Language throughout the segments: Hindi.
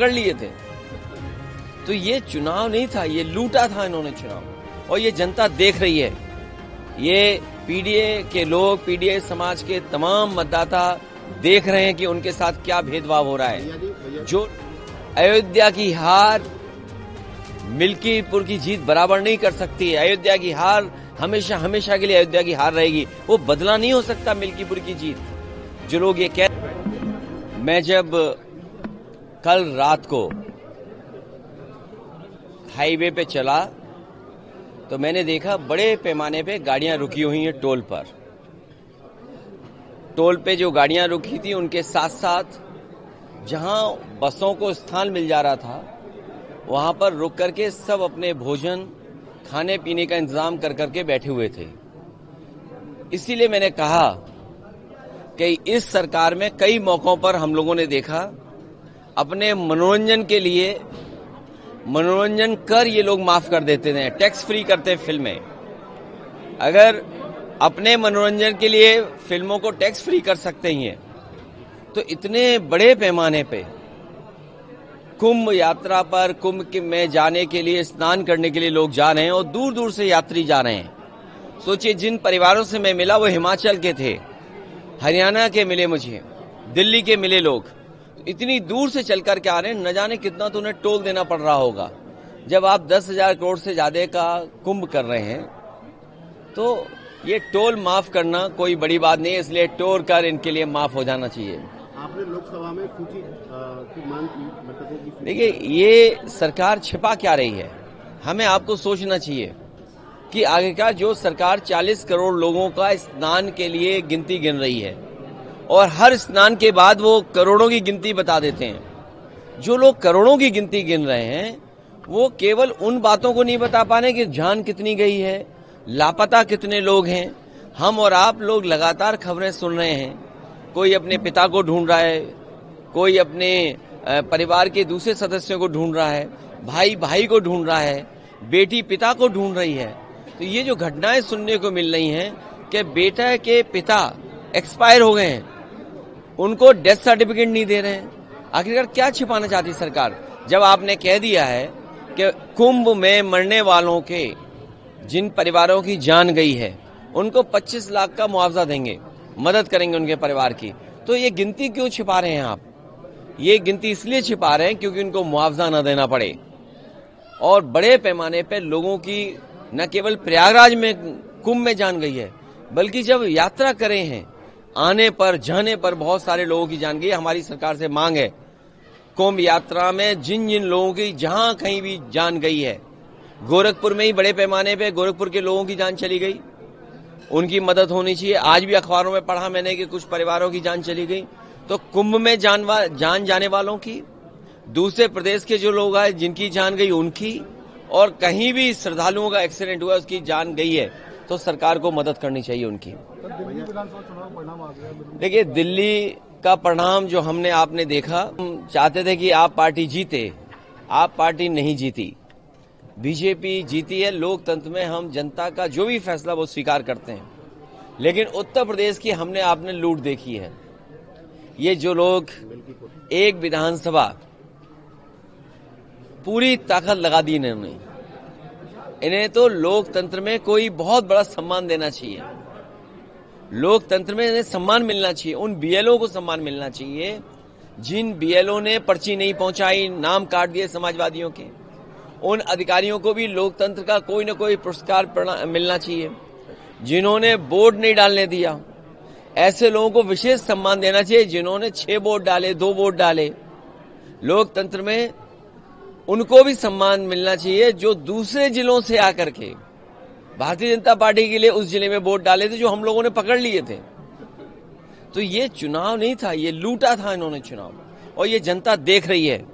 कर लिए थे। तो ये चुनाव नहीं था, ये लूटा था इन्होंने चुनाव, और ये जनता देख रही है। ये पीडीए के लोग, पीडीए समाज के तमाम मतदाता देख रहे हैं कि उनके साथ क्या भेदभाव हो रहा है। जो अयोध्या की हार मिल्कीपुर की जीत बराबर नहीं कर सकती है। अयोध्या की हार हमेशा हमेशा के लिए अयोध्या की हार रहेगी, वो बदला नहीं हो सकता मिल्कीपुर की जीत। जो लोग ये कह, मैं जब कल रात को हाईवे पे चला तो मैंने देखा बड़े पैमाने पे गाड़ियां रुकी हुई हैं टोल पर। टोल पे जो गाड़ियां रुकी थी उनके साथ साथ जहां बसों को स्थान मिल जा रहा था वहां पर रुक करके सब अपने भोजन खाने पीने का इंतजाम कर करके बैठे हुए थे। इसीलिए मैंने कहा कि इस सरकार में कई मौकों पर हम लोगों ने देखा अपने मनोरंजन के लिए मनोरंजन कर ये लोग माफ कर देते हैं, टैक्स फ्री करते हैं फिल्में। अगर अपने मनोरंजन के लिए फिल्मों को टैक्स फ्री कर सकते हैं तो इतने बड़े पैमाने पे कुंभ यात्रा पर कुंभ में जाने के लिए, स्नान करने के लिए लोग जा रहे हैं और दूर दूर से यात्री जा रहे हैं। सोचिए, जिन परिवारों से मैं मिला वो हिमाचल के थे, हरियाणा के मिले, मुझे दिल्ली के मिले लोग। इतनी दूर से चल करके आ रहे हैं, न जाने कितना तो उन्हें टोल देना पड़ रहा होगा। जब आप 10,000 करोड़ से ज्यादा का कुंभ कर रहे हैं तो ये टोल माफ करना कोई बड़ी बात नहीं है, इसलिए टोल कर इनके लिए माफ हो जाना चाहिए। आपने लोकसभा में सूची की मांग की, देखिए ये सरकार छिपा क्या रही है, हमें आपको सोचना चाहिए कि आखिरकार जो सरकार 40 करोड़ लोगों का स्नान के लिए गिनती गिन रही है और हर स्नान के बाद वो करोड़ों की गिनती बता देते हैं। जो लोग करोड़ों की गिनती गिन रहे हैं वो केवल उन बातों को नहीं बता पा रहे कि जान कितनी गई है, लापता कितने लोग हैं। हम और आप लोग लगातार खबरें सुन रहे हैं, कोई अपने पिता को ढूंढ रहा है, कोई अपने परिवार के दूसरे सदस्यों को ढूंढ रहा है, भाई भाई को ढूंढ रहा है, बेटी पिता को ढूंढ रही है। तो ये जो घटनाएं सुनने को मिल रही हैं कि बेटा के पिता एक्सपायर हो गए हैं, उनको डेथ सर्टिफिकेट नहीं दे रहे हैं, आखिरकार क्या छिपाना चाहती सरकार? जब आपने कह दिया है कि कुंभ में मरने वालों के जिन परिवारों की जान गई है उनको 25 लाख का मुआवजा देंगे, मदद करेंगे उनके परिवार की, तो ये गिनती क्यों छिपा रहे हैं आप? ये गिनती इसलिए छिपा रहे हैं क्योंकि उनको मुआवजा न देना पड़े। और बड़े पैमाने पे लोगों की न केवल प्रयागराज में कुंभ में जान गई है, बल्कि जब यात्रा करे हैं आने पर जाने पर बहुत सारे लोगों की जान गई। हमारी सरकार से मांग है कुंभ यात्रा में जिन जिन लोगों की जहां कहीं भी जान गई है, गोरखपुर में ही बड़े पैमाने पे गोरखपुर के लोगों की जान चली गई, उनकी मदद होनी चाहिए। आज भी अखबारों में पढ़ा मैंने कि कुछ परिवारों की जान चली गई। तो कुंभ में जान जाने वालों की, दूसरे प्रदेश के जो लोग आए जिनकी जान गई उनकी, और कहीं भी श्रद्धालुओं का एक्सीडेंट हुआ उसकी जान गई है तो सरकार को मदद करनी चाहिए उनकी। देखिए दिल्ली का परिणाम जो हमने आपने देखा, हम चाहते थे कि आप पार्टी जीते, आप पार्टी नहीं जीती, बीजेपी जीती है। लोकतंत्र में हम जनता का जो भी फैसला वो स्वीकार करते हैं, लेकिन उत्तर प्रदेश की हमने आपने लूट देखी है। ये जो लोग एक विधानसभा पूरी ताकत लगा दी इन्होंने, इन्हें तो लोकतंत्र में कोई बहुत बड़ा सम्मान देना चाहिए। लोकतंत्र में इन्हें सम्मान मिलना चाहिए, उन बीएलओ को सम्मान मिलना चाहिए जिन बीएलओ ने पर्ची नहीं पहुंचाई, नाम काट दिए समाजवादियों के। उन अधिकारियों को भी लोकतंत्र का कोई न कोई पुरस्कार मिलना चाहिए। जिन्होंने वोट नहीं डालने दिया, ऐसे लोगों को विशेष सम्मान देना चाहिए। जिन्होंने 6 वोट डाले, 2 वोट डाले, लोकतंत्र में उनको भी सम्मान मिलना चाहिए जो दूसरे जिलों से आकर के भारतीय जनता पार्टी के लिए उस जिले में वोट डाले थे जो हम लोगों ने पकड़ लिए थे। तो ये चुनाव नहीं था, ये लूटा था इन्होंने चुनाव, और ये जनता देख रही है।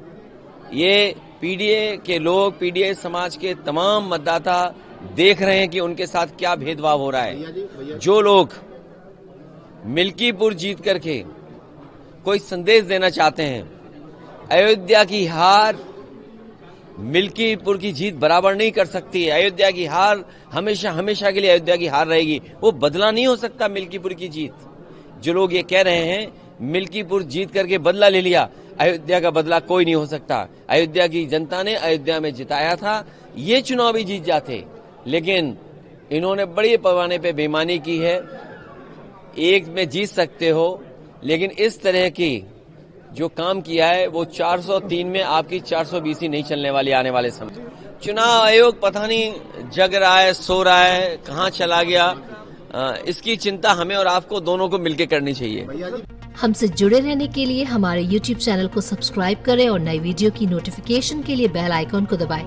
ये पीडीए के लोग, पीडीए समाज के तमाम मतदाता देख रहे हैं कि उनके साथ क्या भेदभाव हो रहा है। जो लोग मिल्कीपुर जीत करके कोई संदेश देना चाहते हैं, अयोध्या की हार मिल्कीपुर की जीत बराबर नहीं कर सकती है। अयोध्या की हार हमेशा हमेशा के लिए अयोध्या की हार रहेगी, वो बदला नहीं हो सकता मिल्कीपुर की जीत। जो लोग ये कह रहे हैं मिल्कीपुर जीत करके बदला ले लिया, अयोध्या का बदला कोई नहीं हो सकता। अयोध्या की जनता ने अयोध्या में जिताया था, ये चुनाव भी जीत जाते, लेकिन इन्होंने बड़े पैमाने पे बेईमानी की है। एक में जीत सकते हो, लेकिन इस तरह की जो काम किया है वो 403 में आपकी 420 ही नहीं चलने वाली आने वाले समय। चुनाव आयोग पता नहीं जग रहा है, सो रहा है, कहां चला गया, इसकी चिंता हमें और आपको दोनों को मिलकर करनी चाहिए। हमसे जुड़े रहने के लिए हमारे YouTube चैनल को सब्सक्राइब करें और नई वीडियो की नोटिफिकेशन के लिए बेल आइकॉन को दबाएं।